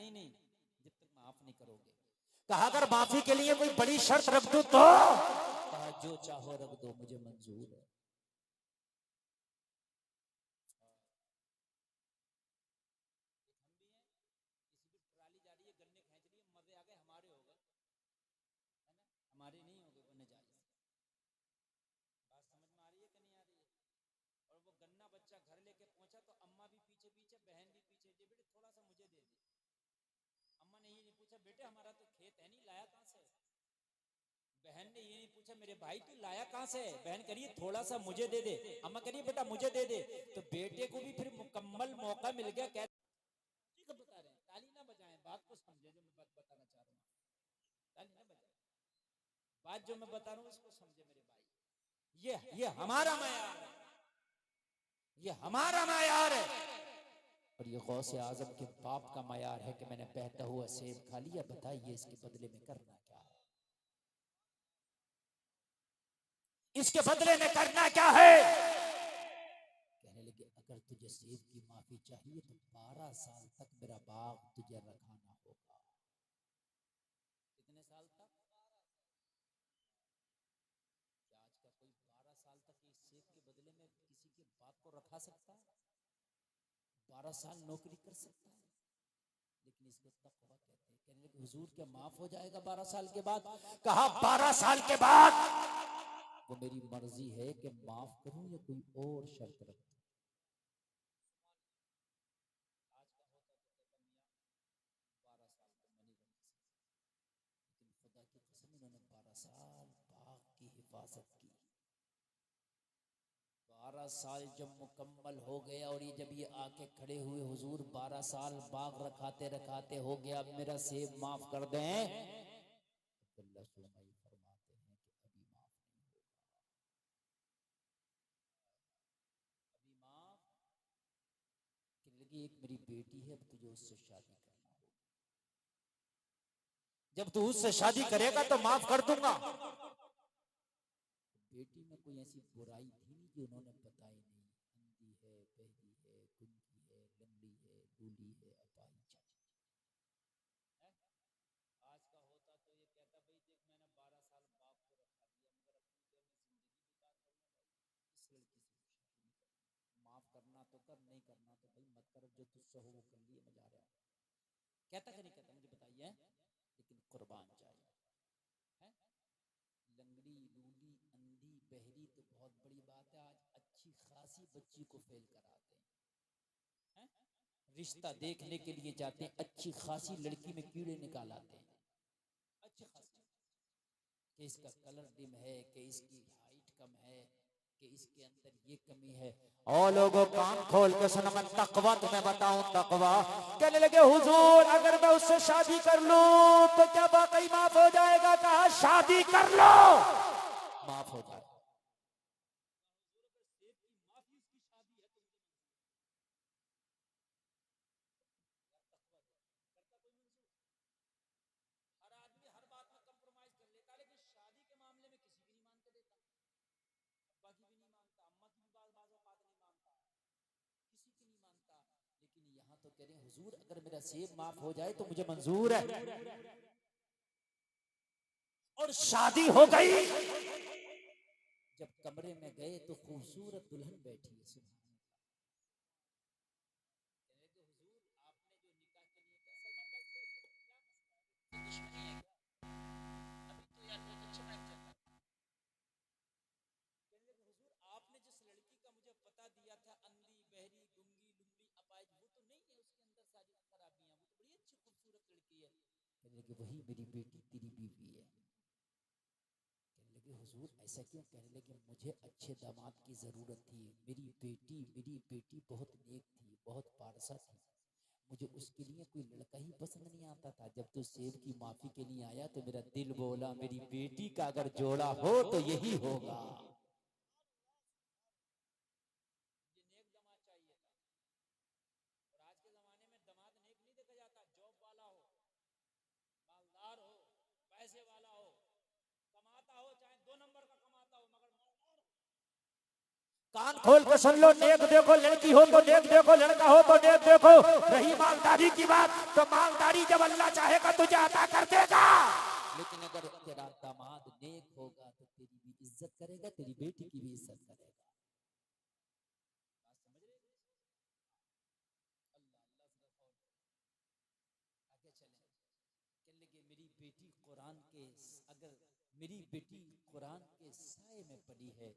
नहीं नहीं, जब तक माफ नहीं करोगे। कहा अगर माफी के लिए कोई बड़ी शर्त रख दो तो, कहा जो चाहो रख दो मुझे मंजूर है। हमारे नहीं हो गए वो नजायज। बात समझ में आ रही है कि नहीं आ रही है? और वो गन्ना बच्चा घर लेके पहुंचा तो अम्मा भी पीछे पीछे, बहन भी पीछे, दे बेटे थोड़ा सा मुझे दे दे। अम्मा ने ये नहीं पूछा बेटे हमारा तो खेत है नहीं, लाया कहां से? बहन ने ये नहीं पूछा मेरे भाई तू लाया कहां से? बहन करिए थोड़ा सा मुझे दे दे। अम्मा करिए बेटा मुझे दे दे। तो बेटे को भी फिर मुकम्मल मौका मिल गया। क्या बता रहे हैं? ताली ना बजाएं, बात को समझे जो मैं बात बताना चाह रहा हूँ। ताली ना बजाएं, बात जो मैं बता रहा हूँ उसको समझे मेरे भाई। ये हमारा मयार है, ये हमारा मयार है। और ये गौसे आजम के बाप का मयार है कि मैंने बहता हुआ सेब खा लिया, बताइए इसके बदले में करना क्या है? इसके बदले में करना क्या है? कहने लगे अगर तुझे सेब की माफी चाहिए तो 12 साल तक मेरा बाग तुझे रखाना होगा। कितने साल तक? क्या आज का कोई 12 साल तक इस सेब के बदले में किसी के बाग को रखा सकता है? 12 साल नौकरी कर सकता है? लेकिन इसको तकवा कहते हैं। कहने लगे हुजूर क्या माफ हो जाएगा 12 साल के बाद? कहा 12 साल के बाद वो मेरी मर्जी है कि माफ करूं या कोई और शर्त रखूं। आज का होता तो कहता मियां 12 साल तो मैं नहीं रख सकता, लेकिन खुदा की कसम इन्होंने 12 साल बाग की हिफाजत की। 12 साल जब मुकम्मल हो गया और ये जब ये आके खड़े हुए हुजूर 12 साल बाग रखाते रखाते हो गया, अब मेरा सेब माफ कर दें। अब्दुल्लाह सुलैमानी फरमाते हैं कि अभी माफ नहीं होगा, अभी माफ। कहने लगी एक मेरी बेटी है, अब तुझे उससे शादी करना होगा, जब तू उससे शादी करेगा तो माफ कर दूंगा। बेटी में कोई ऐसी बुराई थी नहीं जो उन्होंने बताई नहीं। अंधी है, बहरी है, गुंगी है, लंगड़ी है, लूली है, अपाहिज है। आज का होता तो ये कहता भाई देख मैंने 12 साल बाप को रखा दिया मगर अपनी क्या मैं जिंदगी बेकार करूंगा भाई, इस लड़की से शादी नहीं करूंगा। माफ करना तो कर, नहीं करना तो भाई मत कर, जो तुझसे हो वो कर लिए, मैं जा रहा हूँ। कहता कि नहीं कहता मुझे बताइए? लेकिन कुर्बान चाहिए है। लंगड़ी, लूली, अंधी, बहरी तो बहुत बड़ी बात है, आज अच्छी खासी बच्ची को फेल कराते हैं। रिश्ता देखने के लिए जाते हैं, अच्छी खासी लड़की में कीड़े निकाल आते हैं। अच्छी खासी कि इसका कलर डिम है, कि इसकी हाइट कम है, कि इसके अंदर ये कमी है। और लोगों कान खोल के सुनो, मैं तकवा तुम्हें बताऊं, तकवा। कहने लगे हुजूर अगर मैं उससे शादी कर लूं तो क्या वाकई माफ हो जाएगा? कहा शादी कर लो माफ हो जाएगा। हर आदमी हर बात में कंप्रोमाइज कर लेता, लेकिन शादी के मामले में किसी की नहीं मान के देता। अब्बा की भी नहीं मानता, अम्मा की भी बाज़ औक़ात नहीं मानता, किसी की नहीं मानता। लेकिन यहाँ तो कह रहे हैं हुजूर अगर मेरा सेब माफ हो जाए तो मुझे मंजूर है। और शादी हो गई। जब कमरे में गए तो खूबसूरत दुल्हन बैठी है। सुभान अल्लाह। कहने लगे हुजूर आपने जो निकाह के लिए कहा, सलमान भाई से क्या मसला है? दुश्मनी है क्या? अभी तो यार बहुत अच्छा मैच चल रहा है। कहने लगे हुजूर आपने जिस लड़की का मुझे पता दिया था, अंधी, बहरी, गुंगी, लुंगड़ी, अपाहिज, वो तो नहीं है, उसके अंदर सारी खराबियां, वो तो बड़ी अच्छी खूबसूरत लड़की है। कहने लगे वही मेरी बेटी तेरी बीवी है। कहने लगे हुजूर ऐसा क्यों? कहने लगे मुझे अच्छे दामाद की जरूरत थी, मेरी बेटी बहुत नेक थी, बहुत पारसा थी, मुझे उसके लिए कोई लड़का ही पसंद नहीं आता था। जब तू सेब की माफी के लिए आया तो मेरा दिल बोला मेरी बेटी का अगर जोड़ा हो तो यही होगा। मुझे नेक दामाद चाहिए था। और आज के जमाने में दामाद नेक नहीं देखा जाता, जॉब वाला हो, मालदार हो, पैसे वाला हो, कमाता हो, चाहे 2 नंबर का कमाता हो, मगर मालदार हो। कान खोल के सुन लो, नेक देखो लड़की हो तो नेक देखो, लड़का हो तो नेक देखो। रही मालदारी की बात, तो मालदारी जब अल्लाह चाहेगा तुझे अता कर देगा। लेकिन अगर तेरा दामाद नेक होगा तो तेरी भी इज्जत करेगा, तेरी बेटी की भी इज्जत करेगा। बात समझ रहे? अल्लाह अल्लाह से आगे चले। कहने लगे मेरी बेटी कुरान के, अगर मेरी बेटी कुरान के साए में पड़ी है,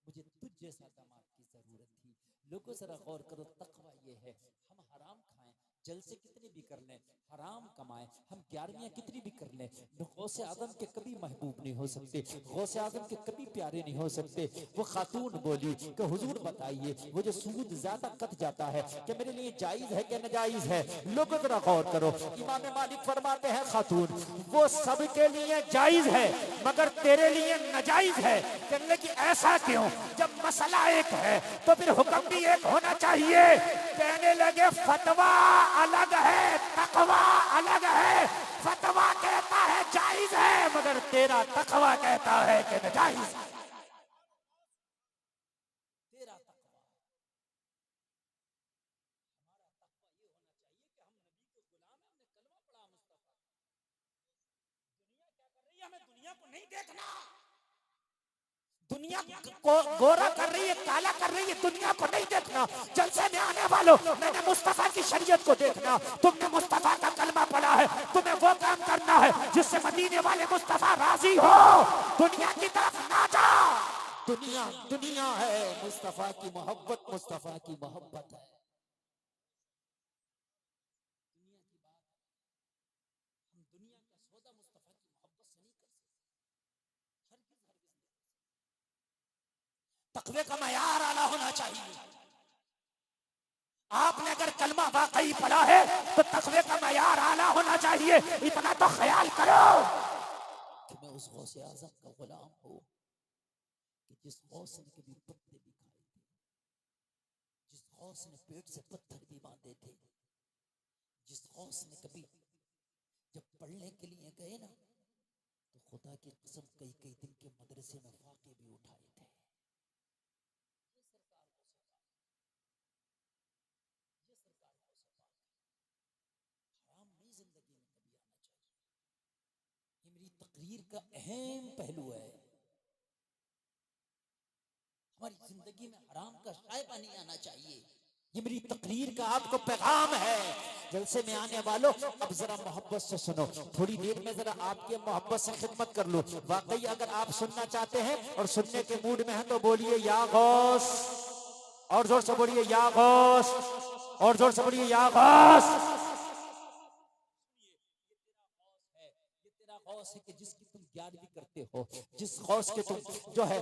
मुझे तुझ जैसा दामाद की जरूरत थी। लोगों जरा गौर करो, तकवा ये है, हम हराम खाएं, जलसे कितने भी कर लें, हराम कमाएं, हम 11वियां कितनी भी कर लें, गौसे आजम के कभी महबूब नहीं हो सकते, गौसे आजम के कभी प्यारे नहीं हो सकते। वो खातून बोली कि हुजूर बताइए, वो जो सूद ज्यादा कट जाता है कि मेरे लिए जायज है कि नाजायज है? लोगों जरा गौर करो, इमाम मालिक फरमाते हैं खातून वो सबके लिए जायज है मगर तेरे लिए नाजायज है। कहने लगी ऐसा क्यों? जब मसला एक है तो फिर हुक्म भी एक होना चाहिए। कहने लगे फतवा अलग है, तकवा अलग है। फतवा कहता है जायज है मगर तेरा तकवा कहता है कि नाजायज है। तेरा तकवा, हमारा तकवा ये होना चाहिए कि हम नबी के गुलाम हैं, हमने कलमा पढ़ा मुस्तफा। दुनिया क्या कर रही है, हमें दुनिया को नहीं देखना। दुनिया को गोरा कर रही है, काला कर रही है, दुनिया को नहीं देखना। जलसे में आने वालों, मैंने मुस्तफा की शरीयत को देखना। तुमने मुस्तफा का कलमा पढ़ा है, तुम्हें वो काम करना है जिससे मदीने वाले मुस्तफा राजी हो। दुनिया की तरफ ना जाओ। दुनिया दुनिया है, मुस्तफा की मोहब्बत मुस्तफा की मोहब्बत है। दुनिया की बात, हम दुनिया का सौदा मुस्तफा की मोहब्बत से नहीं कर सकते। तकवे का मयार आला होना चाहिए। आपने अगर कलमा वाकई पढ़ा है तो तकवे का मयार आला होना चाहिए। इतना तो ख्याल करो कि मैं उस गौसे आजम का गुलाम हूं कि जिस गौस ने कभी पत्ते भी खाए थे, जिस गौस ने पेट से पत्थर भी बांधे थे, जिस गौस ने कभी जब पढ़ने के लिए गए ना तो खुदा की कसम कई कई दिन के मदरसे में फाके भी उठाए थे। जिंदगी में कभी आना चाहिए, ये मेरी तकरीर का अहम पहलू है। हमारी जिंदगी में हराम का शायबा नहीं आना चाहिए, ये मेरी तकरीर का आपको पैगाम है। जलसे में आने वालों अब जरा मोहब्बत से सुनो, थोड़ी देर में जरा आपके मोहब्बत से खिदमत कर लो। वाकई अगर आप सुनना चाहते हैं और सुनने के मूड में हैं तो बोलिए या गौस, और जोर से बोलिए या गौस, और जोर से बोलिए या गौस। गौस है कि जिसकी तुम ग्यारहवीं करते हो, जिस गौस के तुम जो है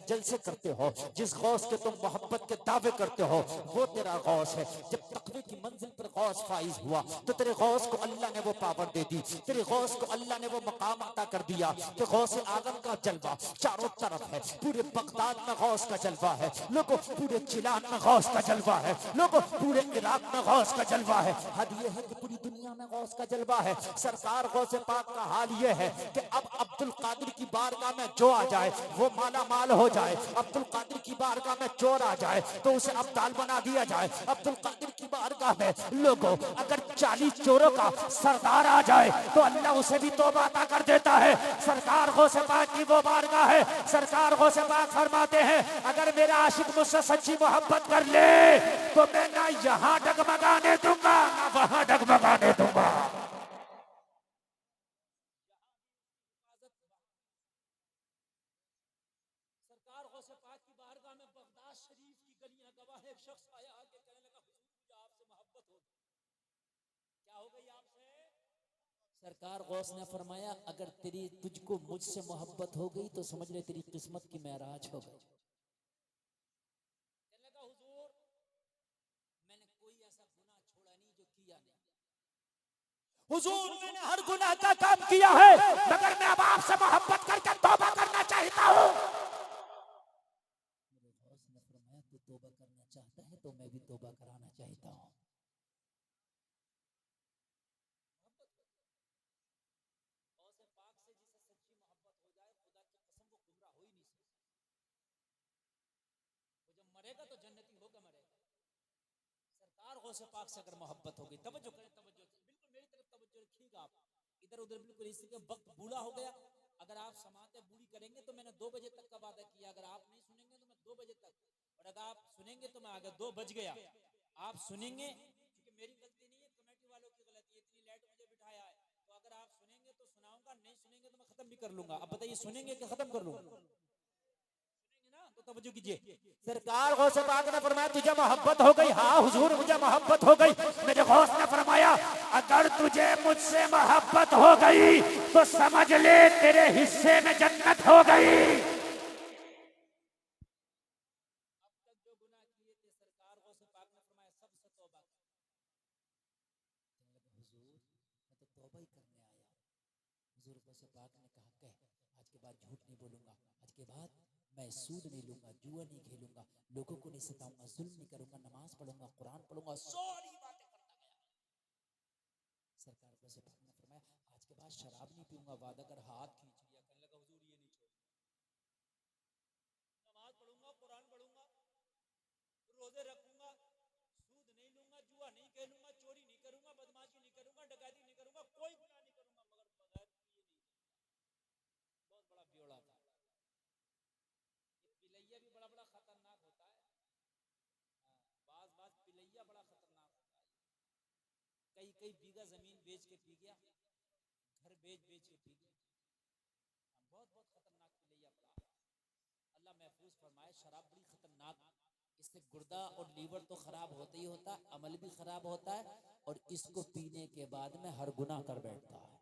जलसे करते हो, जिस गौस के तुम मोहब्बत के दावे करते हो, वो तेरा गौस है। जब तकवे की मंजिल पर गौस फाइज हुआ तो तेरे गौस को अल्लाह ने वो पावर दे दी, तेरे गौस को अल्लाह ने वो मकाम अता कर दिया कि गौस आजम का जलवा चारों तरफ है। पूरे बगदाद में गौस का जलवा है, लोगों पूरे चिलान में गौस का जलवा है, लोगों पूरे इराक में गौस का जलवा है। हद ये है कि पूरी दुनिया में गौस का जलवा है। सरकार गौसे पाक का हाल ये है कि अब अब्दुल कादिर की बारगाह में जो आ जाए वो माला माल हो जाए। अब्दुल कादिर की बारगाह में चोर आ जाए तो उसे अब्दाल बना दिया जाए। अब्दुल कादिर की बारगाह में लोगों अगर 40 चोरों का सरदार आ जाए तो अल्लाह उसे भी तौबा अता कर देता है। सरकार गौसे पाक की वो बारगाह है, सरकार गौसे पाक फरमाते हैं अगर मेरा आशिक मुझसे सच्ची मोहब्बत कर ले तो मैं ना यहाँ डगमगाने दूंगा ना वहां डगमगाने दूंगा। सरकार गौसे पाक की बारगाह में बगदाद शरीफ की गलियां गवाह है। एक शख्स आया आके कहने लगा हुजूर मुझे आपसे मोहब्बत हो गई। क्या हो गई आपसे? सरकार गौस ने फरमाया अगर तेरी तुझको मुझसे मोहब्बत हो गई तो समझ ले तेरी किस्मत की महराज हो गई। कहने लगा हुजूर मैंने कोई ऐसा गुनाह छोड़ा नहीं जो किया नहीं। हुजूर मैंने हर गुनाह का काम किया है मगर मैं अब आपसे मोहब्बत करके तौबा करना चाहता हूँ। मेरे गौस ने फरमाया तू तौबा करना चाहता है तो मैं भी तौबा कराना चाहता हूँ। गौसे पाक से जिसे सच्ची मोहब्बत हो जाए खुदा की कसम वो गुमराह हो ही नहीं सकता। वो जब मरेगा गौसे पाक से अगर मोहब्बत होगी, तवज्जो करें, तवज्जो बिल्कुल मेरी तरफ तवज्जो रखिएगा, आप इधर उधर बिल्कुल, इसके वक्त बूढ़ा हो गया, अगर आप समाते बूढ़ी करेंगे तो मैंने 2 बजे तक का वादा किया, अगर आप नहीं सुनेंगे तो मैं 2 बजे तक, और अगर आप सुनेंगे तो मैं आगे 2 बज गया, आप सुनेंगे, क्योंकि मेरी गलती नहीं है, कमेटी वालों की गलती है, इतनी लेट मुझे बिठाया है, तो अगर आप सुनेंगे तो सुनाऊंगा, नहीं सुनेंगे तो मैं खत्म भी कर लूंगा। अब बताइए सुनेंगे कि खत्म कर लूंगा? सुनेंगे ना, तो तवज्जो कीजिए। सरकार गौसे पाक ने फरमाया तुझे मोहब्बत हो गई? हाँ हुजूर मुझे मोहब्बत हो गई। मेरे गौस ने फरमाया अगर तुझे मुझसे मोहब्बत हो गई तो समझ ले तेरे हिस्से में जन्नत हो गई। अब तक जो गुनाह किए थे, सरकार गौसे पाक ने फरमाया सबसे तौबा कर। हुजूर मैं तो तौबा ही करने आया। हुजूर गौसे पाक ने कहा कह, आज के बाद झूठ नहीं बोलूंगा, आज के बाद मैं सूद नहीं लूंगा, जुआ नहीं खेलूंगा, लोगों को नहीं सताऊंगा, जुल्म नहीं करूंगा, नमाज पढ़ूंगा, कुरान पढ़ूंगा, सारी बातें करता गया। सरकार गौसे पाक ने फरमाया आज के बाद शराब नहीं पीऊंगा, वादा कर, हाथ खींच लिया, कहने लगा हुजूर ये नहीं छोड़ूंगा, नमाज पढ़ूंगा, कुरान पढ़ूंगा, रोजे रखूंगा, सूद नहीं लूंगा, जुआ नहीं खेलूंगा, चोरी नहीं करूंगा, बदमाशी नहीं करूंगा, डकैती नहीं करूंगा, कोई गुनाह नहीं करूंगा, मगर बगैर पिए नहीं करूंगा। बहुत बड़ा ब्यौरा था। ये पिलैया भी बड़ा बड़ा खतरनाक होता है। हाँ, बाज पिलैया बड़ा खतरनाक होता है। कई कई बीघा जमीन बेच के पी गया, घर बेच बेच के पी गया। बहुत बहुत खतरनाक पिलैया पड़ा। अल्लाह महफूज फरमाए। शराब बड़ी खतरनाक, इससे गुर्दा और लीवर तो खराब होता ही होता है, अमल भी खराब होता है, और इसको पीने के बाद में हर गुनाह कर बैठता है।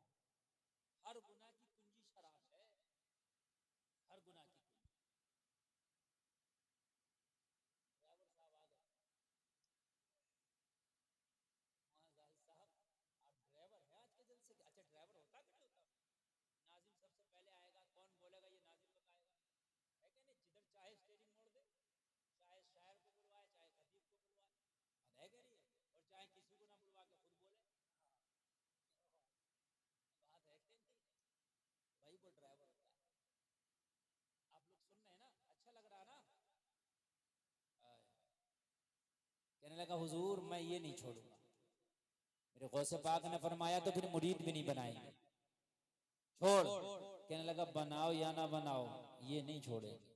हर गुनाह की कुंजी शराब है, हर गुनाह की कुंजी। ड्राइवर साहब आ गए। हाँ जाहिद साहब, आप ड्राइवर हैं आज के जलसे के? अच्छा ड्राइवर होता कि नहीं होता? नाजिम सबसे पहले आएगा, कौन बोलेगा ये नाजिम लोग आएगा, है क्या नहीं? जिधर चाहे स्टीयरिंग मोड़ दे, चाहे शायर को बुलवाए, चाहे खतीब को बुलवाए, बात है क्या नहीं है? और चाहे किसी को ना बुलवा के खुद बोले, बात है क्या नहीं? भाई वो ड्राइवर होता है। आप लोग सुन रहे हैं ना, अच्छा लग रहा है ना? कहने लगा हुजूर मैं ये नहीं छोड़ूंगा। मेरे गौसे पाक ने फरमाया तो फिर मुरीद भी नहीं बनाएंगे, छोड़। कहने लगा बनाओ या ना बनाओ ये नहीं छोड़ेंगे।